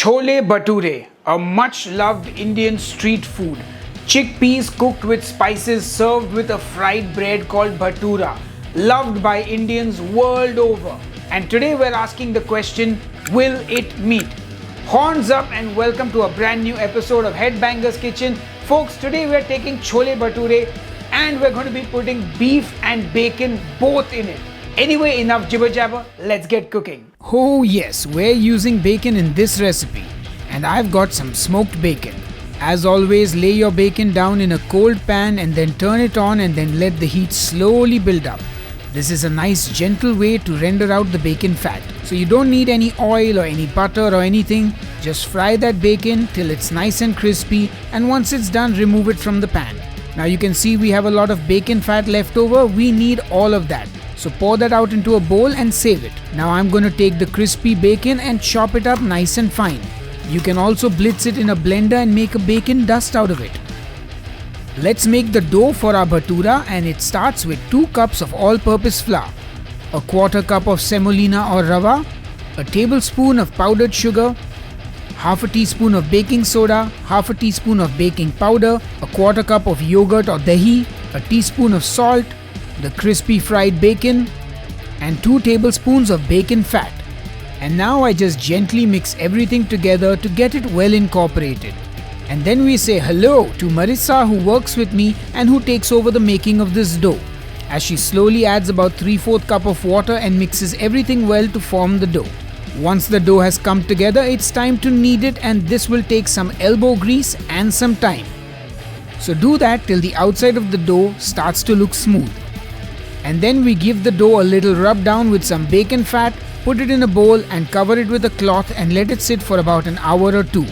Chole bhature, a much loved Indian street food. Chickpeas cooked with spices served with a fried bread called Bhatura, loved by Indians world over. And today we're asking the question, will it meet? Horns up and welcome to a brand new episode of Headbangers Kitchen. Folks, today we're taking chole bhature and we're going to be putting beef and bacon both in it. Anyway, enough jibber jabber, let's get cooking. Oh yes, we're using bacon in this recipe and I've got some smoked bacon. As always, lay your bacon down in a cold pan and then turn it on and then let the heat slowly build up. This is a nice gentle way to render out the bacon fat. So you don't need any oil or any butter or anything. Just fry that bacon till it's nice and crispy, and once it's done, remove it from the pan. Now you can see we have a lot of bacon fat left over. We need all of that. So pour that out into a bowl and save it. Now I'm going to take the crispy bacon and chop it up nice and fine. You can also blitz it in a blender and make a bacon dust out of it. Let's make the dough for our bhatura, and it starts with 2 cups of all-purpose flour, a 1/4 cup of semolina or rava, a tablespoon of powdered sugar, half a teaspoon of baking soda, half a teaspoon of baking powder, a 1/4 cup of yogurt or dahi, a teaspoon of salt, the crispy fried bacon, and 2 tablespoons of bacon fat. And now I just gently mix everything together to get it well incorporated. And then we say hello to Marissa, who works with me and who takes over the making of this dough, as she slowly adds about 3/4 cup of water and mixes everything well to form the dough. Once the dough has come together, it's time to knead it, and this will take some elbow grease and some time. So do that till the outside of the dough starts to look smooth. And then we give the dough a little rub down with some bacon fat, put it in a bowl and cover it with a cloth and let it sit for about an hour or 2.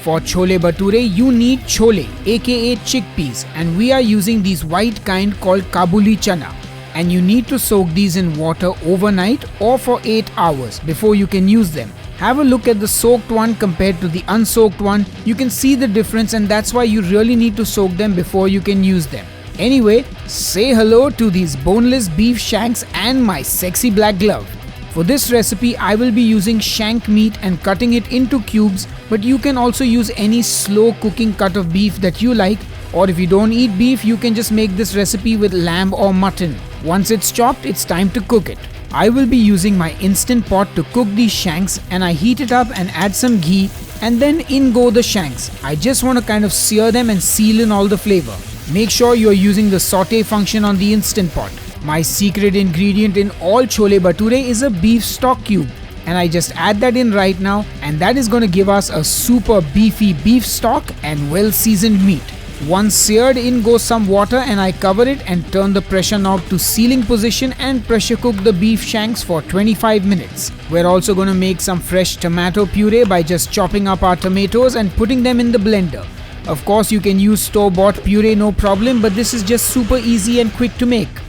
For chole bhature, you need chole, aka chickpeas, and we are using these white kind called Kabuli channa. And you need to soak these in water overnight or for 8 hours before you can use them. Have a look at the soaked one compared to the unsoaked one. You can see the difference, and that's why you really need to soak them before you can use them. Anyway, say hello to these boneless beef shanks and my sexy black glove. For this recipe, I will be using shank meat and cutting it into cubes, but you can also use any slow cooking cut of beef that you like, or if you don't eat beef, you can just make this recipe with lamb or mutton. Once it's chopped, it's time to cook it. I will be using my instant pot to cook these shanks, and I heat it up and add some ghee, and then in go the shanks. I just want to kind of sear them and seal in all the flavor. Make sure you're using the saute function on the instant pot. My secret ingredient in all chole bhature is a beef stock cube, and I just add that in right now, and that is going to give us a super beefy beef stock and well seasoned meat. Once seared, in goes some water and I cover it and turn the pressure knob to sealing position and pressure cook the beef shanks for 25 minutes. We're also going to make some fresh tomato puree by just chopping up our tomatoes and putting them in the blender. Of course, you can use store-bought puree, no problem, but this is just super easy and quick to make.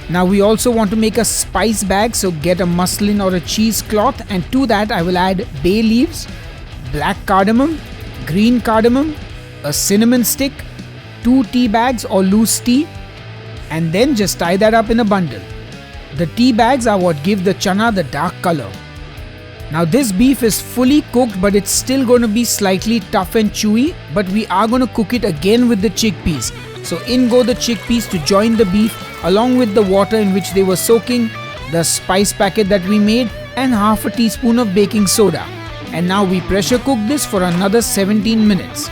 Now we also want to make a spice bag, so get a muslin or a cheesecloth, and to that I will add bay leaves, black cardamom, green cardamom, a cinnamon stick, 2 tea bags or loose tea, and then just tie that up in a bundle. The tea bags are what give the channa the dark color. Now this beef is fully cooked, but it's still going to be slightly tough and chewy, but we are going to cook it again with the chickpeas. So in go the chickpeas to join the beef, along with the water in which they were soaking, the spice packet that we made, and half a teaspoon of baking soda. And now we pressure cook this for another 17 minutes.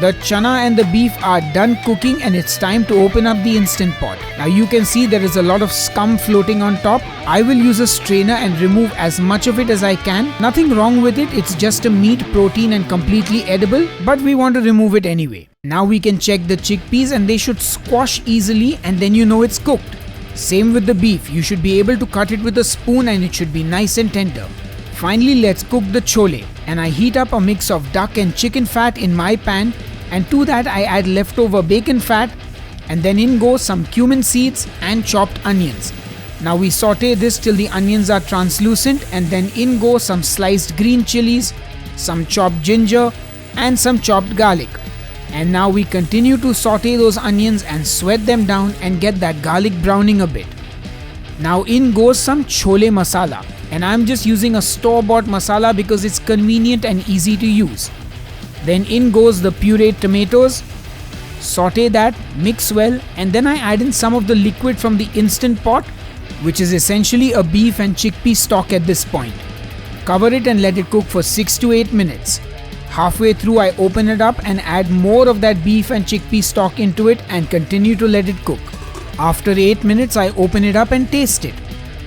The channa and the beef are done cooking, and it's time to open up the instant pot. Now you can see there is a lot of scum floating on top. I will use a strainer and remove as much of it as I can. Nothing wrong with it, it's just a meat protein and completely edible, but we want to remove it anyway. Now we can check the chickpeas, and they should squash easily, and then you know it's cooked. Same with the beef, you should be able to cut it with a spoon and it should be nice and tender. Finally, let's cook the chole, and I heat up a mix of duck and chicken fat in my pan, and to that I add leftover bacon fat, and then in go some cumin seeds and chopped onions. Now we saute this till the onions are translucent, and then in go some sliced green chilies, some chopped ginger, and some chopped garlic. And now we continue to saute those onions and sweat them down and get that garlic browning a bit. Now in goes some chole masala. and I'm just using a store-bought masala because it's convenient and easy to use. Then in goes the pureed tomatoes. Saute that, mix well, and then I add in some of the liquid from the instant pot, which is essentially a beef and chickpea stock at this point. Cover it and let it cook for 6 to 8 minutes. Halfway through I open it up and add more of that beef and chickpea stock into it and continue to let it cook. After 8 minutes I open it up and taste it.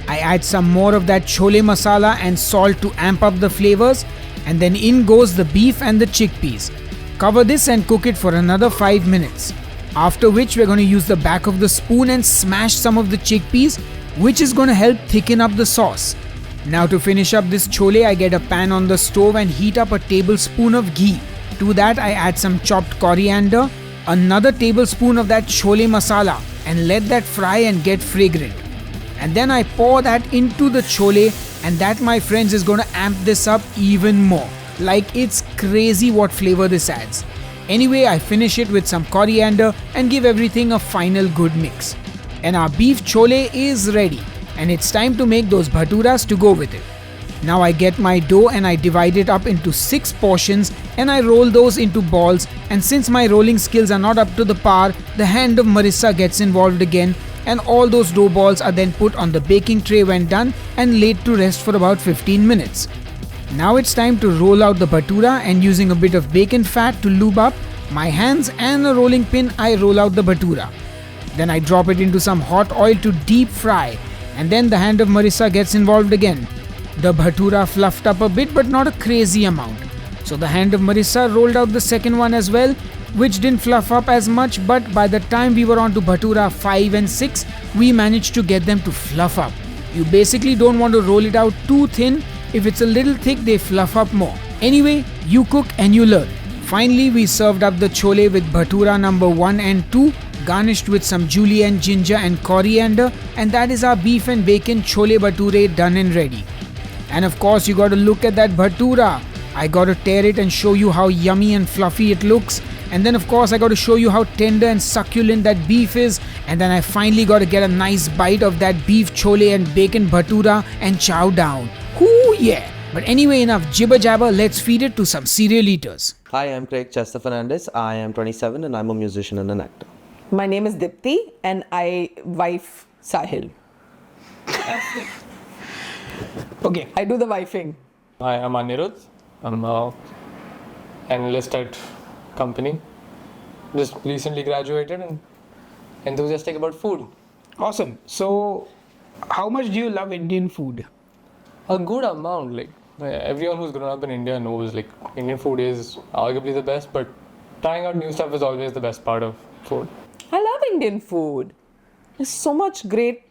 I add some more of that chole masala and salt to amp up the flavors, and then in goes the beef and the chickpeas. Cover this and cook it for another 5 minutes. After which we're going to use the back of the spoon and smash some of the chickpeas, which is going to help thicken up the sauce. Now to finish up this chole, I get a pan on the stove and heat up a tablespoon of ghee. To that I add some chopped coriander, another tablespoon of that chole masala, and let that fry and get fragrant. And then I pour that into the chole, and that, my friends, is going to amp this up even more. Like, it's crazy what flavor this adds. Anyway, I finish it with some coriander and give everything a final good mix. And our beef chole is ready, and it's time to make those bhaturas to go with it. Now I get my dough and I divide it up into 6 portions and I roll those into balls, and since my rolling skills are not up to the par, the hand of Marissa gets involved again, and all those dough balls are then put on the baking tray when done and laid to rest for about 15 minutes. Now it's time to roll out the bhatura, and using a bit of bacon fat to lube up my hands and a rolling pin, I roll out the bhatura. Then I drop it into some hot oil to deep fry, and then the hand of Marissa gets involved again. The bhatura fluffed up a bit but not a crazy amount. So the hand of Marissa rolled out the second one as well, which didn't fluff up as much, but by the time we were on to bhatura 5 and 6, we managed to get them to fluff up. You basically don't want to roll it out too thin. If it's a little thick, they fluff up more. Anyway, you cook and you learn. Finally, we served up the chole with bhatura number 1 and 2, garnished with some julienne ginger and coriander, and that is our beef and bacon chole bhature done and ready. And of course, you got to look at that bhatura. I got to tear it and show you how yummy and fluffy it looks. And then of course I got to show you how tender and succulent that beef is. And then I finally got to get a nice bite of that beef chole and bacon bhatura and chow down. Hoo yeah! But anyway, enough jibber jabber, let's feed it to some serial eaters. Hi, I'm Craig Chester Fernandez. I am 27 and I'm a musician and an actor. My name is Dipti and I wife Sahil. Okay. I do the wifing. Hi, I'm Anirudh. I'm an analyst at company. Just recently graduated and enthusiastic about food. Awesome. So, how much do you love Indian food? A good amount. Like everyone who's grown up in India knows, like Indian food is arguably the best, but trying out new stuff is always the best part of food. I love Indian food. There's so much great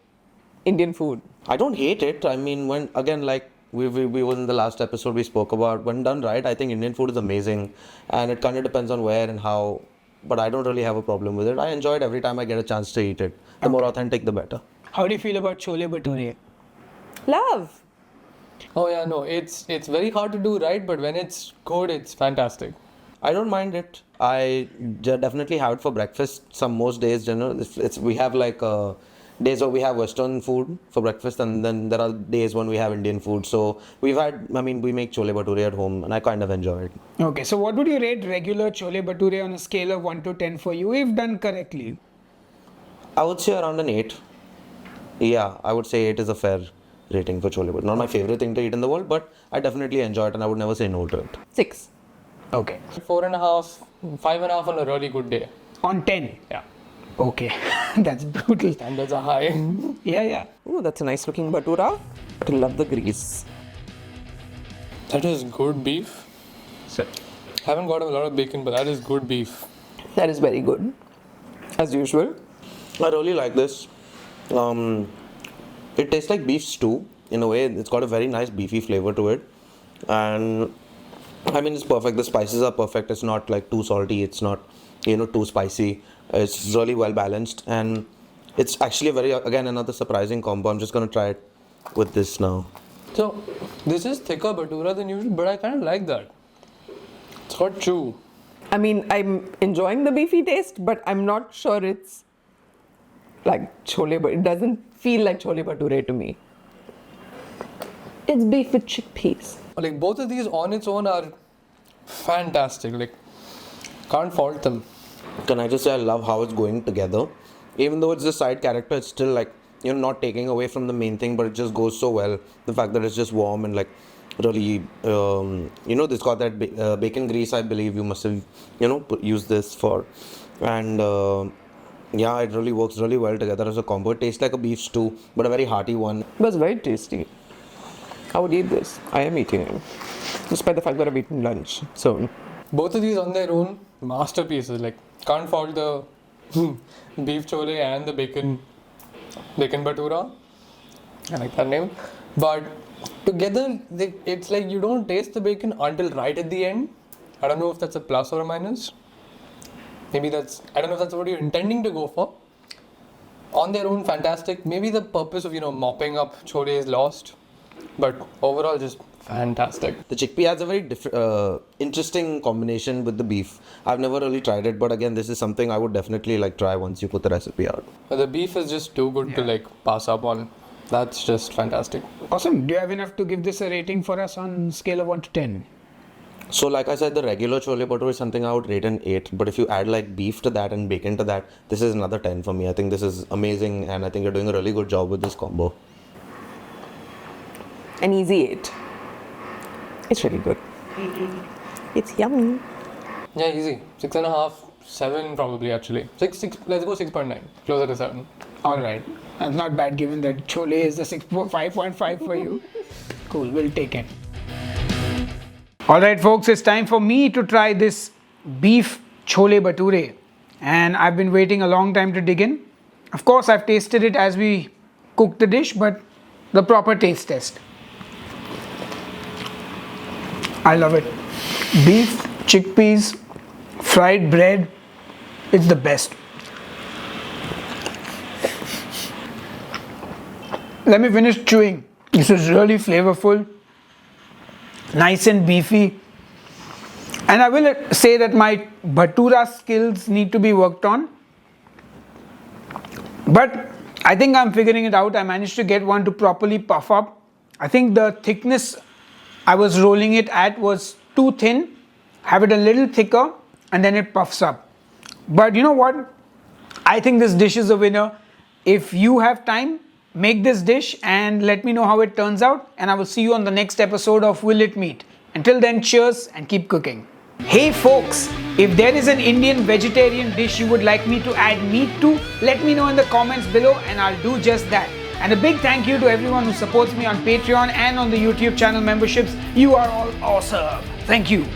Indian food. I don't hate it. I mean, when again, like we were in the last episode we spoke about, when done right, I think Indian food is amazing, and it kind of depends on where and how. But I don't really have a problem with it. I enjoy it every time I get a chance to eat it. The more authentic, the better. How do you feel about chole bhature? Love. Oh yeah, no, it's very hard to do right, but when it's good, it's fantastic. I don't mind it. I definitely have it for breakfast. Some most days, we have like days where we have Western food for breakfast, and then there are days when we have Indian food. So we make chole bhature at home, and I kind of enjoy it. Okay, so what would you rate regular chole bhature on a scale of 1 to 10 for you if done correctly? I would say around an 8. Yeah, I would say 8 is a fair rating for chole bhature. Not my favorite thing to eat in the world, but I definitely enjoy it and I would never say no to it. 6. Okay. 4.5, 5.5 on a really good day. On 10? Yeah. Okay. That's brutal. Standards are high. Yeah. Oh, that's a nice looking bhatura. I love the grease. That is good beef. So, Haven't got a lot of bacon, but that is good beef. That is very good. As usual. I really like this. It tastes like beef stew in a way. It's got a very nice beefy flavor to it, and I mean it's perfect. The spices are perfect. It's not like too salty. It's not too spicy. It's really well balanced, and it's actually again another surprising combo. I'm just gonna try it with this now. So this is thicker bhatura than usual, but I kind of like that. It's got chew. I mean, I'm enjoying the beefy taste, but I'm not sure it's like chole, but it doesn't feel like chole bhature to me. It's beef with chickpeas. Like both of these on its own are fantastic. Like can't fault them. Can I just say I love how it's going together? Even though it's a side character, it's still like, you know, not taking away from the main thing, but it just goes so well. The fact that it's just warm and like really, you know, this got that bacon grease, I believe you must have, you know, used this for. And yeah, it really works really well together as a combo. It tastes like a beef stew, but a very hearty one. It was very tasty. I would eat this. I am eating it. Despite the fact that I've eaten lunch. So, Both of these on their own masterpieces. Like can't fault the beef chole and the bacon bhatura. I like that name. But together, it's like you don't taste the bacon until right at the end. I don't know if that's a plus or a minus. Maybe I don't know if that's what you're intending to go for. On their own, fantastic. Maybe the purpose of, you know, mopping up chole is lost. But overall, just fantastic. The chickpea has a very interesting combination with the beef. I've never really tried it, but again, this is something I would definitely like try once you put the recipe out. But the beef is just too good to like pass up on. That's just fantastic. Awesome. Do you have enough to give this a rating for us on scale of 1 to 10? So like I said, the regular chole bhature is something I would rate an 8, but if you add like beef to that and bacon to that, this is another 10 for me. I think this is amazing, and I think you're doing a really good job with this combo. an easy 8. It's really good. It's yummy. Yeah, easy. 6.5, 7 probably actually. 6. Let's go 6.9. Closer to 7. Alright. That's not bad given that chole is the 5.5 for you. Cool, we'll take it. Alright folks, it's time for me to try this beef chole bhature. And I've been waiting a long time to dig in. Of course, I've tasted it as we cooked the dish, but the proper taste test. I love it. Beef, chickpeas, fried bread, it's the best. Let me finish chewing. This is really flavorful, nice and beefy. And I will say that my bhatura skills need to be worked on. But I think I'm figuring it out. I managed to get one to properly puff up. I think the thickness I was rolling it at was too thin. Have it a little thicker and then it puffs up. But you know what? I think this dish is a winner. If you have time, make this dish and let me know how it turns out. And I will see you on the next episode of Will It Meet. Until then, cheers and keep cooking. Hey folks, if there is an Indian vegetarian dish you would like me to add meat to, let me know in the comments below and I'll do just that. And a big thank you to everyone who supports me on Patreon and on the YouTube channel memberships. You are all awesome. Thank you.